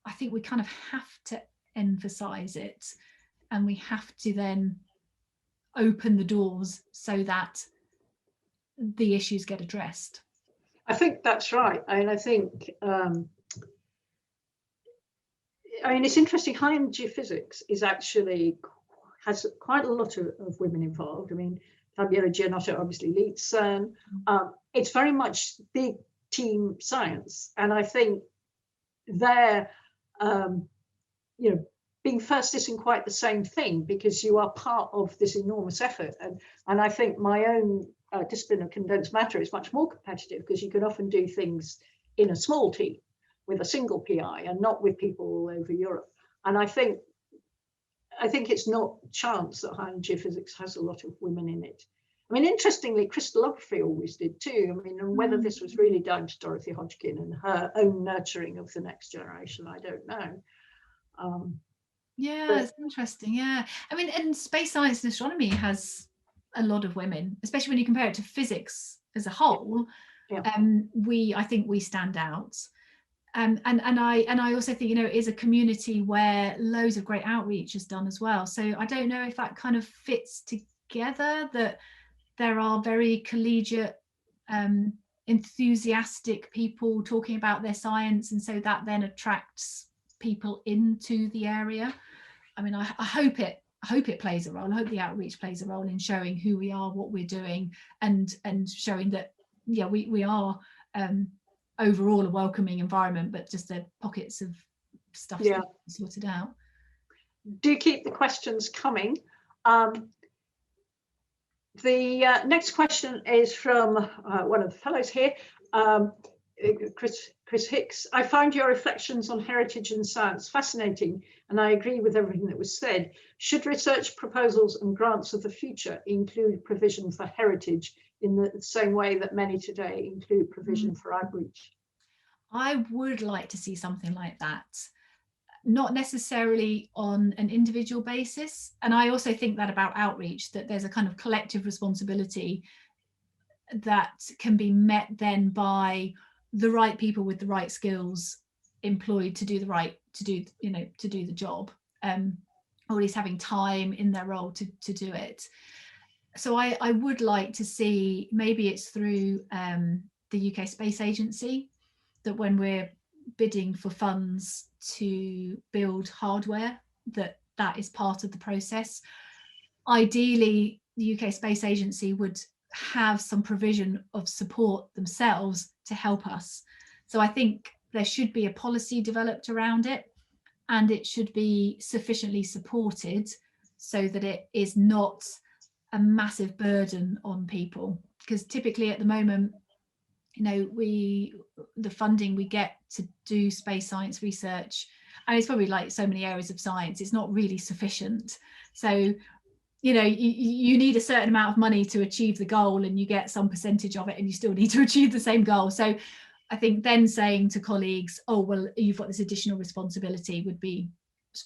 I think we kind of have to emphasize it, and we have to then open the doors so that the issues get addressed. I think that's right. I think, it's interesting. High energy physics is actually has quite a lot of women involved. I mean, Fabiola Gianotto obviously leads CERN. It's very much big team science, and I think they're, being first isn't quite the same thing, because you are part of this enormous effort. And I think my own discipline of condensed matter is much more competitive, because you can often do things in a small team with a single PI and not with people all over Europe. And I think it's not chance that high energy physics has a lot of women in it. I mean, interestingly, crystallography always did too. I mean, and whether this was really down to Dorothy Hodgkin and her own nurturing of the next generation, I don't know. Yeah, it's interesting. Yeah, I mean, and space science and astronomy has a lot of women, especially when you compare it to physics as a whole. Yeah. I think we stand out. And I also think, it is a community where loads of great outreach is done as well. So I don't know if that kind of fits together, that there are very collegiate, enthusiastic people talking about their science, and so that then attracts people into the area. I mean, I hope it plays a role. I hope the outreach plays a role in showing who we are, what we're doing, and showing that, yeah, we are overall a welcoming environment, but just the pockets of stuff sorted out. Do keep the questions coming. The next question is from one of the fellows here, Chris Hicks. I find your reflections on heritage and science fascinating, and I agree with everything that was said. Should research proposals and grants of the future include provision for heritage in the same way that many today include provision for outreach? I would like to see something like that, not necessarily on an individual basis. And I also think that about outreach, that there's a kind of collective responsibility that can be met then by the right people with the right skills employed to do the job, or at least having time in their role to do it. So I would like to see, maybe it's through the UK Space Agency, that when we're bidding for funds to build hardware, that is part of the process. Ideally, the UK Space Agency would have some provision of support themselves to help us. So I think there should be a policy developed around it, and it should be sufficiently supported so that it is not a massive burden on people. Because typically at the moment, the funding we get to do space science research, and it's probably like so many areas of science, it's not really sufficient. So you need a certain amount of money to achieve the goal, and you get some percentage of it, and you still need to achieve the same goal. So I think then saying to colleagues, oh well, you've got this additional responsibility, would be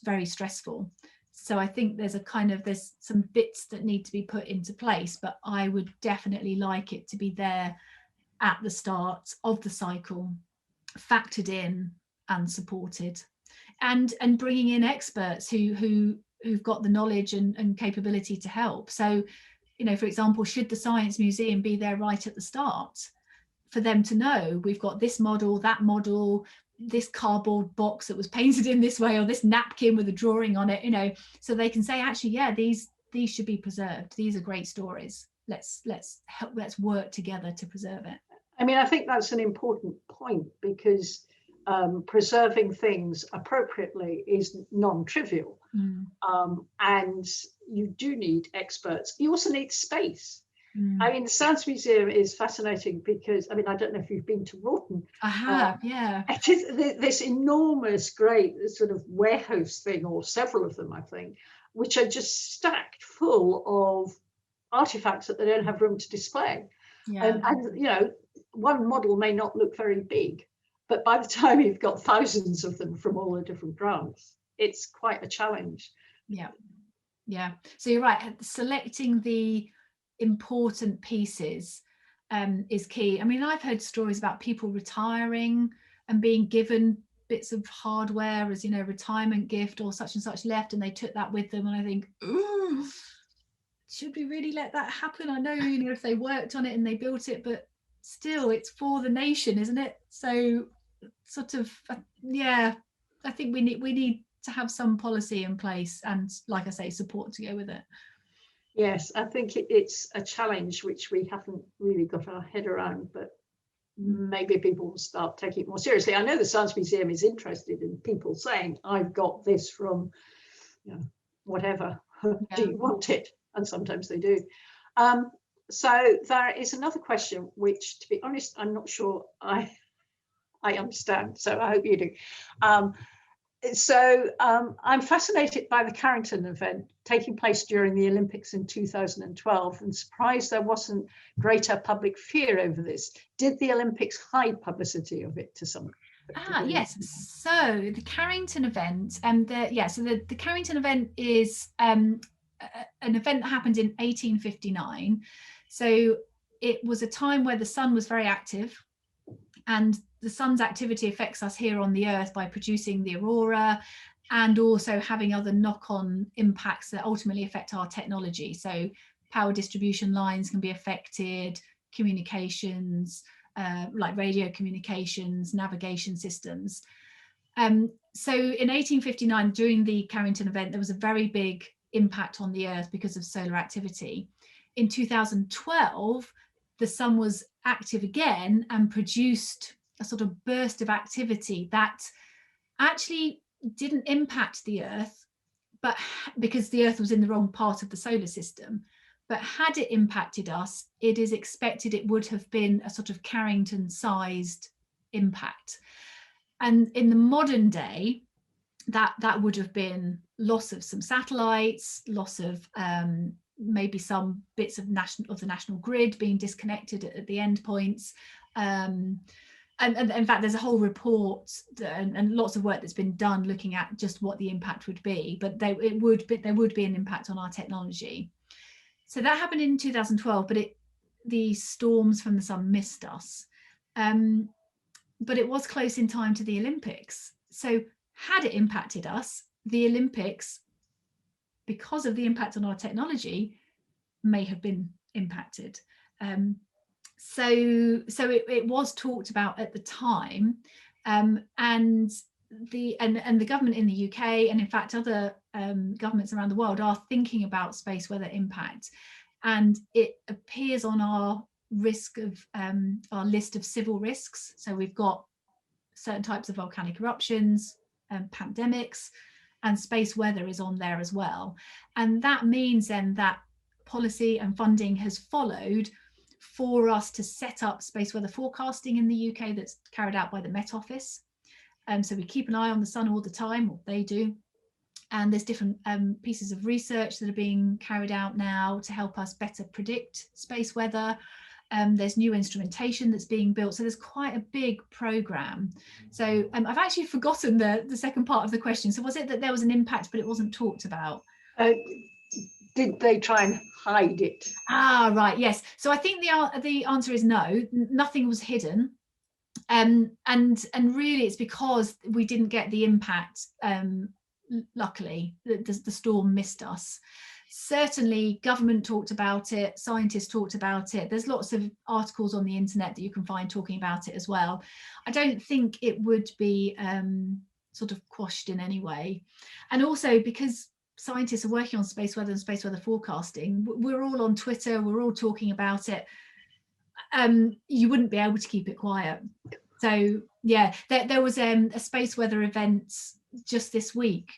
very stressful. So I think there's some bits that need to be put into place, but I would definitely like it to be there at the start of the cycle, factored in and supported, and bringing in experts who've got the knowledge and capability to help. So, for example, should the Science Museum be there right at the start, for them to know we've got this model, that model, this cardboard box that was painted in this way, or this napkin with a drawing on it, so they can say, actually, yeah, these should be preserved. These are great stories. Let's work together to preserve it. I mean, I think that's an important point, because preserving things appropriately is non-trivial. And you do need experts. You also need space. I mean, the Science Museum is fascinating because, I mean, I don't know if you've been to Rawton. I have, yeah. It is this enormous, great sort of warehouse thing, or several of them, I think, which are just stacked full of artifacts that they don't have room to display. Yeah. And one model may not look very big, but by the time you've got thousands of them from all the different grants, it's quite a challenge. Yeah. So you're right. Selecting the important pieces is key. I mean, I've heard stories about people retiring and being given bits of hardware as retirement gift or such and such left, and they took that with them. And I think, ooh, should we really let that happen? I know, if they worked on it and they built it, but still, it's for the nation, isn't it? So, sort of, I think we need to have some policy in place and, like I say, support to go with it. Yes, I think it's a challenge which we haven't really got our head around, but maybe people will start taking it more seriously. I know the Science Museum is interested in people saying, I've got this from, whatever, do you want it? And sometimes they do. So there is another question, which, to be honest, I'm not sure I understand, so I hope you do. I'm fascinated by the Carrington event taking place during the Olympics in 2012 and surprised there wasn't greater public fear over this. Did the Olympics hide publicity of it to some degree? Yes. So the Carrington event, the Carrington event is an event that happened in 1859. So it was a time where the sun was very active, and the sun's activity affects us here on the Earth by producing the aurora and also having other knock-on impacts that ultimately affect our technology. So power distribution lines can be affected, communications, like radio communications, navigation systems. So in 1859, during the Carrington event, there was a very big impact on the Earth because of solar activity. In 2012, the sun was active again and produced a sort of burst of activity that actually didn't impact the Earth, but because the Earth was in the wrong part of the solar system. But had it impacted us, it is expected it would have been a sort of Carrington-sized impact. And in the modern day, that would have been loss of some satellites, loss of maybe some bits of the national grid being disconnected at the endpoints. And in fact, there's a whole report and lots of work that's been done looking at just what the impact would be, but there would be an impact on our technology. So that happened in 2012, but the storms from the sun missed us. But it was close in time to the Olympics. So had it impacted us, the Olympics, because of the impact on our technology, may have been impacted. So it was talked about at the time, and the government in the UK, and in fact other governments around the world, are thinking about space weather impact, and it appears on our our list of civil risks. So we've got certain types of volcanic eruptions, pandemics, and space weather is on there as well. And that means then that policy and funding has followed for us to set up space weather forecasting in the UK that's carried out by the Met Office. So we keep an eye on the sun all the time, or they do. And there's different pieces of research that are being carried out now to help us better predict space weather. There's new instrumentation that's being built. So there's quite a big program. So I've actually forgotten the second part of the question. So was it that there was an impact, but it wasn't talked about? Did they try and hide it? Right, yes. So I think the answer is no, nothing was hidden. And really it's because we didn't get the impact. Luckily, the storm missed us. Certainly government talked about it, scientists talked about it. There's lots of articles on the internet that you can find talking about it as well. I don't think it would be sort of quashed in any way. And also because scientists are working on space weather and space weather forecasting, we're all on Twitter, we're all talking about it. You wouldn't be able to keep it quiet. So yeah, there was a space weather event just this week,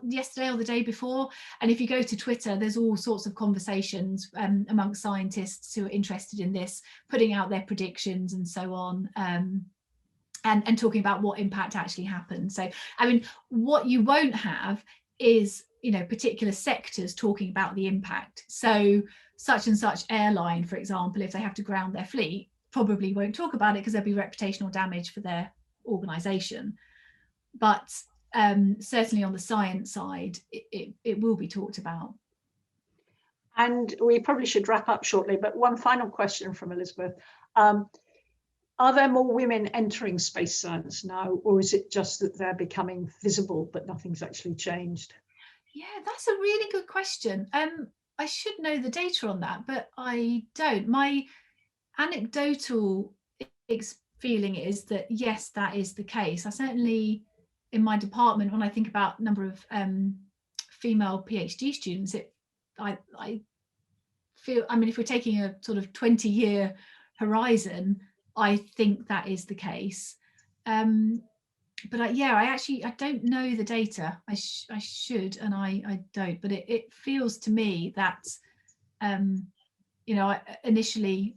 yesterday or the day before, and if you go to Twitter, there's all sorts of conversations amongst scientists who are interested in this, putting out their predictions and so on, and talking about what impact actually happened. So I mean, what you won't have is, you know, particular sectors talking about the impact. So such and such airline, for example, if they have to ground their fleet, probably won't talk about it because there'll be reputational damage for their organization. But certainly on the science side, it will be talked about. And we probably should wrap up shortly, but one final question from Elizabeth. Are there more women entering space science now, or is it just that they're becoming visible, but nothing's actually changed? Yeah, that's a really good question. I should know the data on that, but I don't. My anecdotal feeling is that yes, that is the case. I certainly in my department, when I think about number of female PhD students, I feel, I mean, if we're taking a sort of 20-year horizon, I think that is the case. But I don't know the data. I should, and I don't. But it feels to me that, you know, initially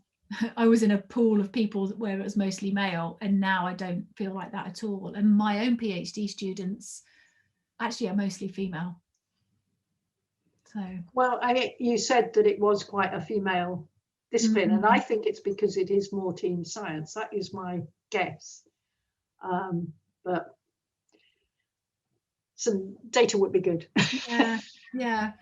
I was in a pool of people where it was mostly male, and now I don't feel like that at all. And my own PhD students actually are mostly female. So, well, you said that it was quite a female discipline, and I think it's because it is more team science. That is my guess. But some data would be good. Yeah.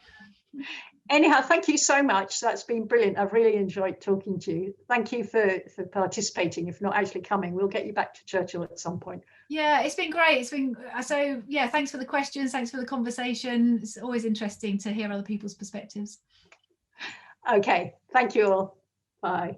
Anyhow, thank you so much. That's been brilliant. I've really enjoyed talking to you. Thank you for participating. If not actually coming, we'll get you back to Churchill at some point. Yeah, it's been great. It's been so, yeah, thanks for the questions. Thanks for the conversation. It's always interesting to hear other people's perspectives. Okay, thank you all. Bye.